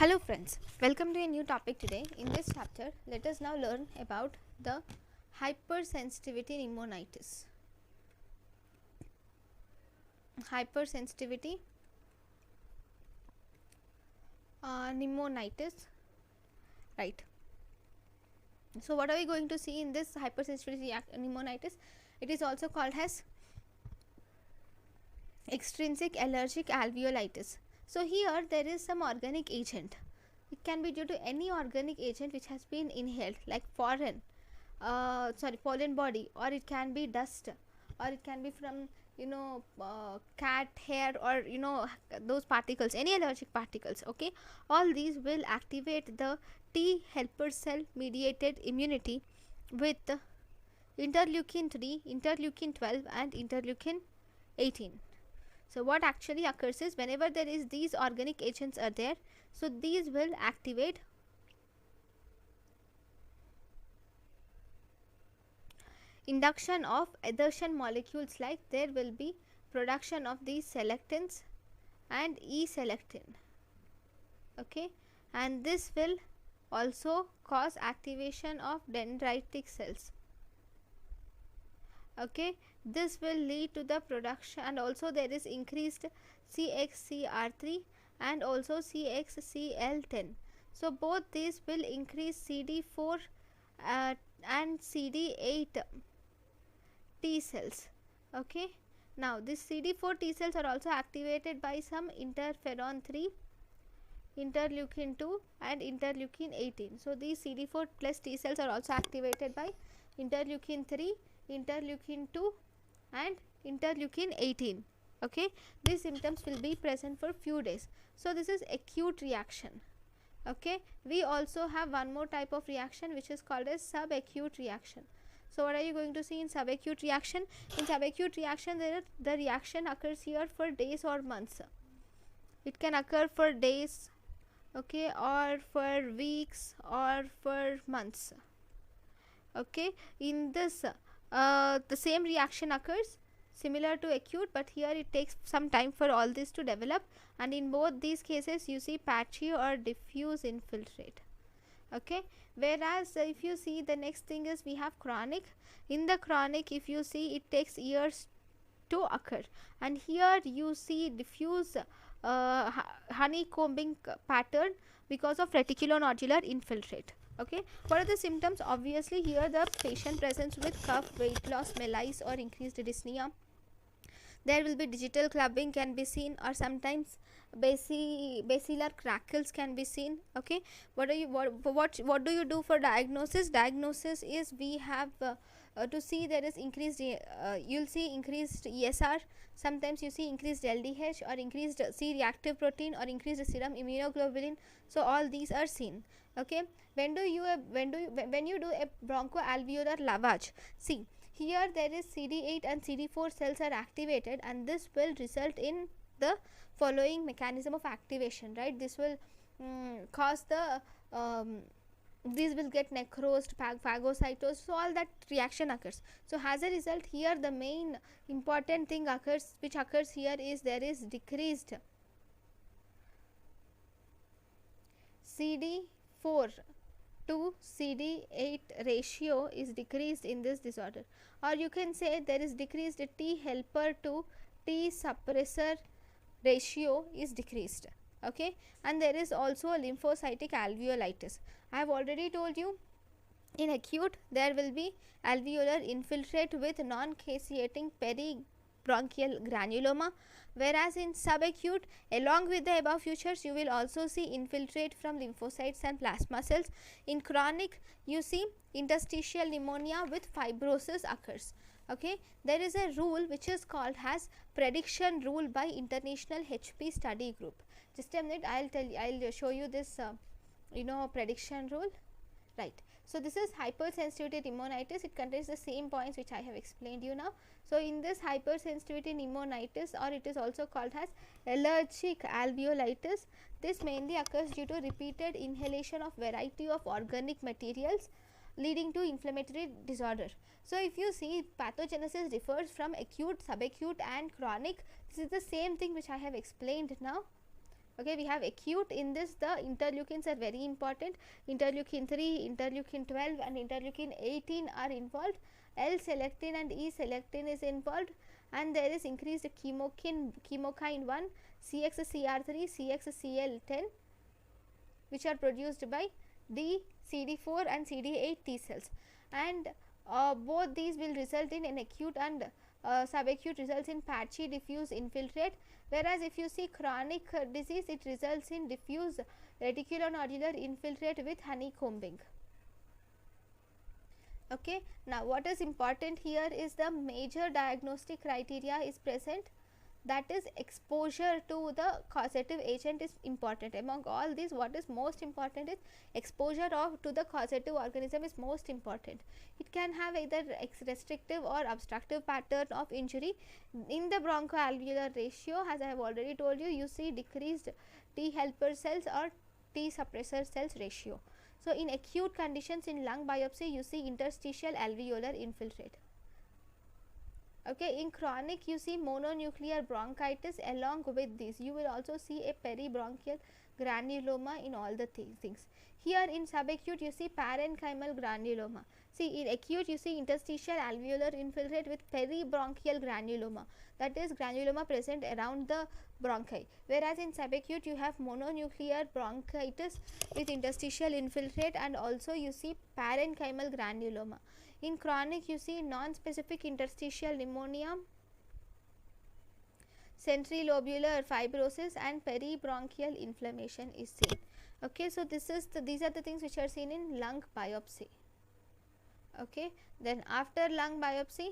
Hello friends, welcome to a new topic today. In this chapter, let us now learn about the hypersensitivity pneumonitis. Hypersensitivity pneumonitis, right. So what are we going to see in this hypersensitivity pneumonitis? It is also called as extrinsic allergic alveolitis. So here there is some organic agent. It can be due to any organic agent which has been inhaled, like pollen body, or it can be dust, or it can be from cat hair, or those particles, any allergic particles. Okay, all these will activate the T helper cell mediated immunity with interleukin 3, interleukin 12 and interleukin 18. So what actually occurs is, whenever there is these organic agents are there, so these will activate induction of adhesion molecules, like there will be production of these selectins and E-selectin. Okay, and this will also cause activation of dendritic cells. Okay, this will lead to the production, and also there is increased CXCR3 and also CXCL10. So both these will increase CD4 and CD8 T cells. Okay, now this CD4 T cells are also activated by some interferon 3, interleukin 2 and interleukin 18. So these CD4 plus T cells are also activated by interleukin 3, interleukin 2 and interleukin 18. Okay, these symptoms will be present for few days. So this is acute reaction. Okay, we also have one more type of reaction which is called as subacute reaction. So what are you going to see in subacute reaction? In subacute reaction, the reaction occurs here for days or months. It can occur for days, okay, or for weeks or for months. Okay, in this the same reaction occurs similar to acute, but here it takes some time for all this to develop, and in both these cases you see patchy or diffuse infiltrate. Okay, whereas if you see, the next thing is we have chronic. In the chronic, if you see, it takes years to occur, and here you see diffuse honeycombing pattern because of reticulonodular infiltrate. Okay, what are the symptoms? Obviously here the patient presents with cough, weight loss, malaise or increased dyspnea. There will be digital clubbing can be seen, or sometimes basilar crackles can be seen. Okay, what do you do for diagnosis? Diagnosis is, we have to see there is increased you'll see increased ESR, sometimes you see increased LDH or increased C reactive protein or increased serum immunoglobulin. So all these are seen. Okay, when you do a bronchoalveolar lavage, see here there is CD8 and CD4 cells are activated, and this will result in the following mechanism of activation, right? This will cause the these will get necrosed, phagocytosed, so all that reaction occurs. So as a result, here the main important thing which occurs here is, there is decreased CD4 to CD8 ratio is decreased in this disorder, or you can say there is decreased T helper to T suppressor ratio is decreased. Okay, and there is also a lymphocytic alveolitis. I have already told you, in acute there will be alveolar infiltrate with non-caseating peribronchial granuloma, whereas in subacute, along with the above features, you will also see infiltrate from lymphocytes and plasma cells. In chronic, you see interstitial pneumonia with fibrosis occurs. Okay, there is a rule which is called as prediction rule by International HP Study Group. Just a minute, I'll show you this prediction rule. Right, so this is hypersensitivity pneumonitis. It contains the same points which I have explained you now. So in this hypersensitivity pneumonitis, or it is also called as allergic alveolitis, this mainly occurs due to repeated inhalation of variety of organic materials leading to inflammatory disorder. So if you see, pathogenesis differs from acute, subacute and chronic. This is the same thing which I have explained now. Okay, we have acute. In this, the interleukins are very important. Interleukin 3, interleukin 12 and interleukin 18 are involved. L-selectin and E-selectin is involved, and there is increased chemokine 1, CXCR3, CXCL10, which are produced by D, CD4 and CD8 T cells, and both these will result in an acute, and subacute results in patchy diffuse infiltrate, whereas if you see chronic disease, it results in diffuse reticulonodular infiltrate with honeycombing. Okay, now what is important here is the major diagnostic criteria is present, that is exposure to the causative agent is important. Among all these, what is most important is exposure to the causative organism is most important. It can have either restrictive or obstructive pattern of injury. In the bronchoalveolar ratio, as I have already told you, you see decreased T helper cells or T suppressor cells ratio. So in acute conditions, in lung biopsy, you see interstitial alveolar infiltrate. Okay, in chronic, you see mononuclear bronchitis. Along with this, you will also see a peribronchial granuloma in all the things. Here in subacute, you see parenchymal granuloma. See, in acute, you see interstitial alveolar infiltrate with peribronchial granuloma, that is granuloma present around the bronchi, whereas in subacute you have mononuclear bronchitis with interstitial infiltrate, and also you see parenchymal granuloma. In chronic, you see non-specific interstitial pneumonia, centrilobular fibrosis and peribronchial inflammation is seen. Okay, so these are the things which are seen in lung biopsy. Okay, then after lung biopsy,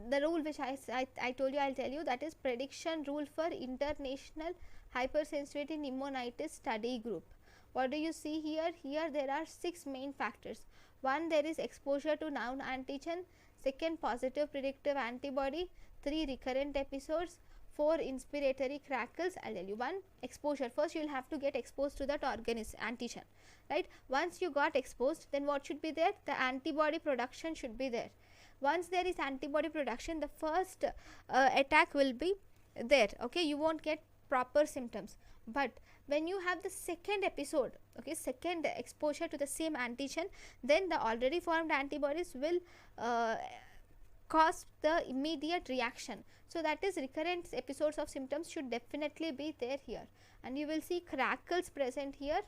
the rule which I told you, I will tell you, that is prediction rule for international hypersensitivity pneumonitis study group. What do you see here? Here there are 6 main factors. 1, there is exposure to known antigen. 2, positive predictive antibody. 3, recurrent episodes. 4, inspiratory crackles. I'll tell you. 1, exposure. First you will have to get exposed to that organism antigen, right? Once you got exposed, then what should be there? The antibody production should be there. Once there is antibody production, the first attack will be there. Okay, you won't get proper symptoms. But when you have the second episode, okay, second exposure to the same antigen, then the already formed antibodies will cause the immediate reaction. So that is recurrent episodes of symptoms should definitely be there here, and you will see crackles present here.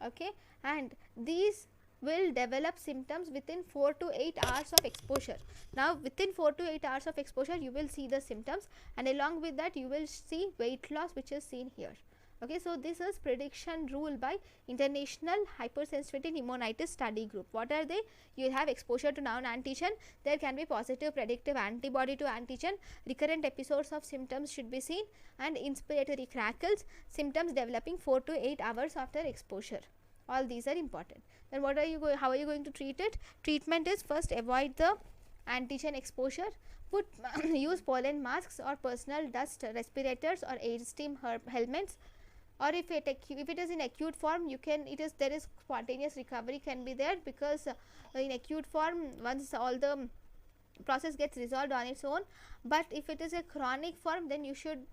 Okay, and these will develop symptoms within 4 to 8 hours of exposure. Now within 4 to 8 hours of exposure, you will see the symptoms, and along with that you will see weight loss, which is seen here. Okay, so this is prediction rule by International Hypersensitivity Pneumonitis Study Group. What are they? You will have exposure to known antigen. There can be positive predictive antibody to antigen. Recurrent episodes of symptoms should be seen, and inspiratory crackles, symptoms developing 4 to 8 hours after exposure. All these are important. Then what are you how are you going to treat it? Treatment is, first, avoid the antigen exposure. Use pollen masks or personal dust respirators or air steam helmets. Or if it is in acute form, there is spontaneous recovery can be there, because in acute form, once all the process gets resolved on its own. But if it is a chronic form, then you should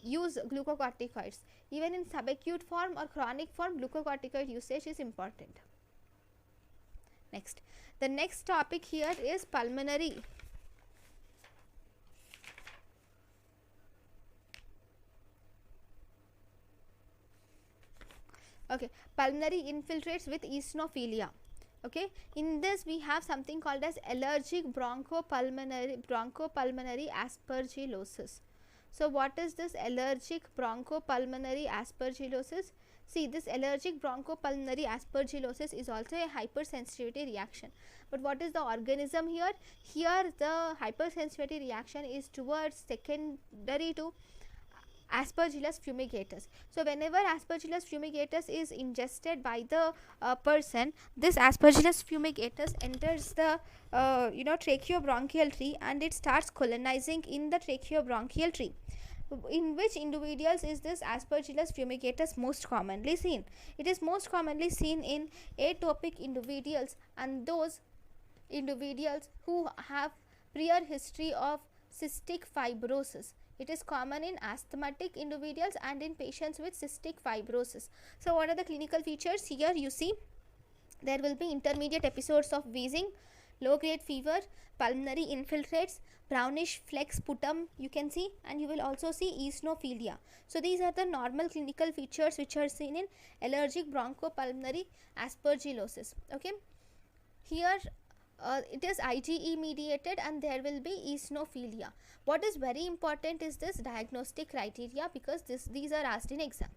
use glucocorticoids. Even in subacute form or chronic form, glucocorticoid usage is important. Next, the next topic here is pulmonary. Okay, pulmonary infiltrates with eosinophilia. Okay, in this we have something called as allergic bronchopulmonary aspergillosis. So what is this allergic bronchopulmonary aspergillosis? See, this allergic bronchopulmonary aspergillosis is also a hypersensitivity reaction. But what is the organism here? Here the hypersensitivity reaction is towards secondary to Aspergillus fumigatus. So whenever Aspergillus fumigatus is ingested by the person, this Aspergillus fumigatus enters the tracheobronchial tree, and it starts colonizing in the tracheobronchial tree. In which individuals is this Aspergillus fumigatus most commonly seen? It is most commonly seen in atopic individuals and those individuals who have prior history of cystic fibrosis. It is common in asthmatic individuals and in patients with cystic fibrosis. So what are the clinical features? Here you see there will be intermediate episodes of wheezing, low grade fever, pulmonary infiltrates, brownish fleck sputum you can see, and you will also see eosinophilia. So these are the normal clinical features which are seen in allergic bronchopulmonary aspergillosis. Okay, here it is IgE mediated and there will be eosinophilia. What is very important is this diagnostic criteria, because these are asked in exam.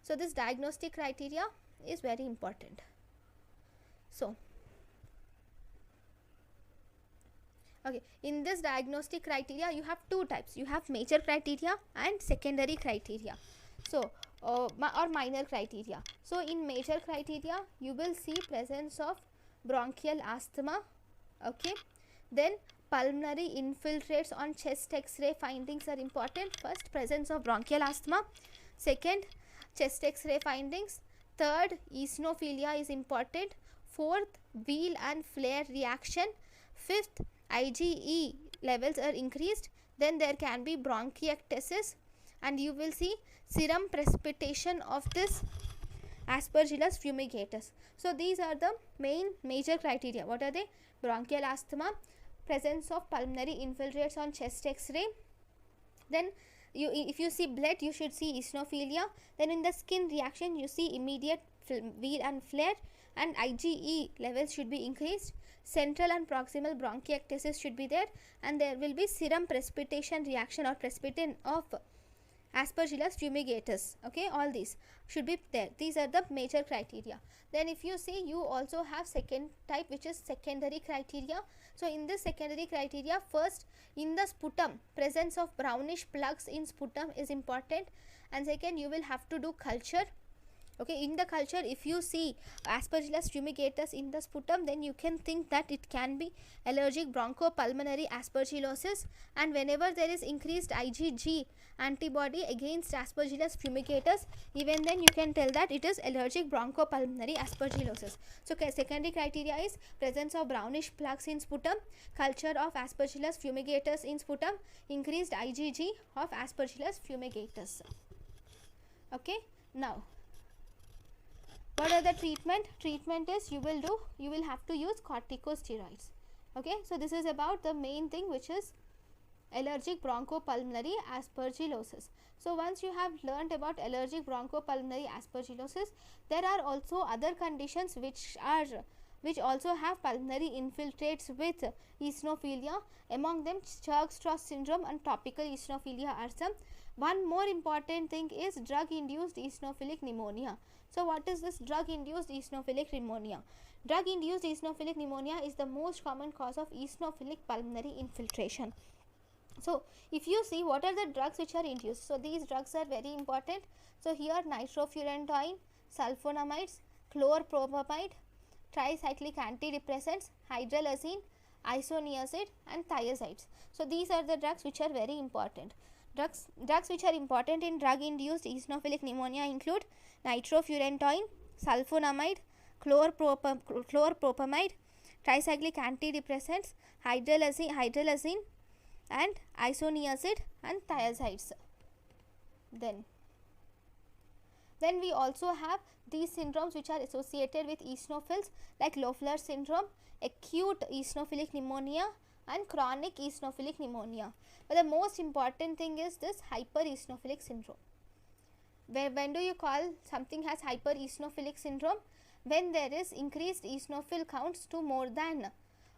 So this diagnostic criteria is very important. So okay, in this diagnostic criteria you have two types. You have major criteria and secondary criteria, so or minor criteria. So in major criteria you will see presence of bronchial asthma. Okay, then pulmonary infiltrates on chest x-ray findings are important. First, presence of bronchial asthma. Second, chest x-ray findings. Third, eosinophilia is important. Fourth, wheal and flare reaction. Fifth, IgE levels are increased. Then there can be bronchiectasis, and you will see serum precipitation of this Aspergillus fumigatus. So these are the main major criteria. What are they? Bronchial asthma, presence of pulmonary infiltrates on chest x-ray. Then if you see blood, you should see eosinophilia. Then in the skin reaction you see immediate wheal and flare, and IgE levels should be increased. Central and proximal bronchiectasis should be there, and there will be serum precipitation reaction or precipitin of Aspergillus fumigatus. Okay, all these should be there. These are the major criteria. Then if you see, you also have second type, which is secondary criteria. So in this secondary criteria, first, in the sputum, presence of brownish plugs in sputum is important, and second, you will have to do culture. Okay, in the culture, if you see Aspergillus fumigatus in the sputum, then you can think that it can be allergic bronchopulmonary aspergillosis, and whenever there is increased IgG antibody against Aspergillus fumigatus, even then you can tell that it is allergic bronchopulmonary aspergillosis. So secondary criteria is presence of brownish plugs in sputum, culture of Aspergillus fumigatus in sputum, increased IgG of Aspergillus fumigatus. Okay, now what are the treatment? Treatment is you will have to use corticosteroids. Okay, so this is about the main thing, which is allergic bronchopulmonary aspergillosis. So once you have learned about allergic bronchopulmonary aspergillosis, there are also other conditions which also have pulmonary infiltrates with eosinophilia. Among them, Churg-Strauss syndrome and topical eosinophilia are some. One more important thing is drug-induced eosinophilic pneumonia. So what is this drug-induced eosinophilic pneumonia? Drug-induced eosinophilic pneumonia is the most common cause of eosinophilic pulmonary infiltration. So if you see what are the drugs which are induced, so these drugs are very important. So here nitrofurantoin, sulfonamides, chlorpropamide, tricyclic antidepressants, hydralazine, isoniazid and thiazides. So these are the drugs which are very important. Drugs which are important in drug-induced eosinophilic pneumonia include nitrofurantoin, sulfonamide, chlorpropamide, tricyclic antidepressants, hydralazine and isoniazid and thiazides. Then we also have these syndromes which are associated with eosinophils, like Loeffler syndrome, acute eosinophilic pneumonia and chronic eosinophilic pneumonia. But the most important thing is this hypereosinophilic syndrome. When do you call something has hypereosinophilic syndrome? When there is increased eosinophil counts to more than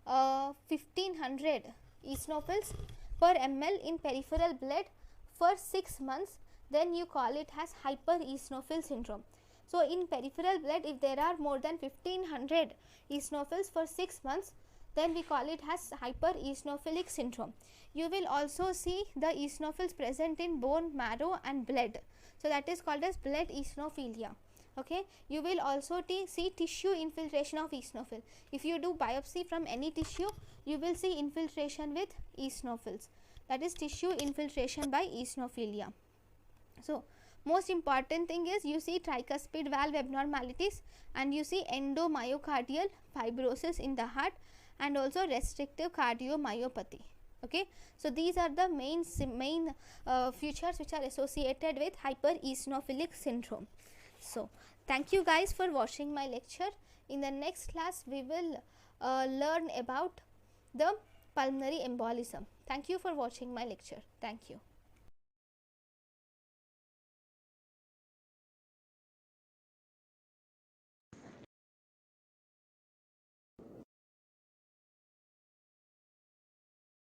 1500 eosinophils per ml in peripheral blood for 6 months, then you call it as hypereosinophil syndrome. So in peripheral blood, if there are more than 1500 eosinophils for 6 months, then we call it as hypereosinophilic syndrome. You will also see the eosinophils present in bone marrow and blood. So that is called as blood eosinophilia. Okay, you will also see tissue infiltration of eosinophil. If you do biopsy from any tissue, you will see infiltration with eosinophils. That is tissue infiltration by eosinophilia. So most important thing is you see tricuspid valve abnormalities, and you see endomyocardial fibrosis in the heart, and also restrictive cardiomyopathy. Okay, so these are the main features which are associated with hypereosinophilic syndrome. So thank you guys for watching my lecture. In the next class we will learn about the pulmonary embolism. Thank you for watching my lecture. Thank you.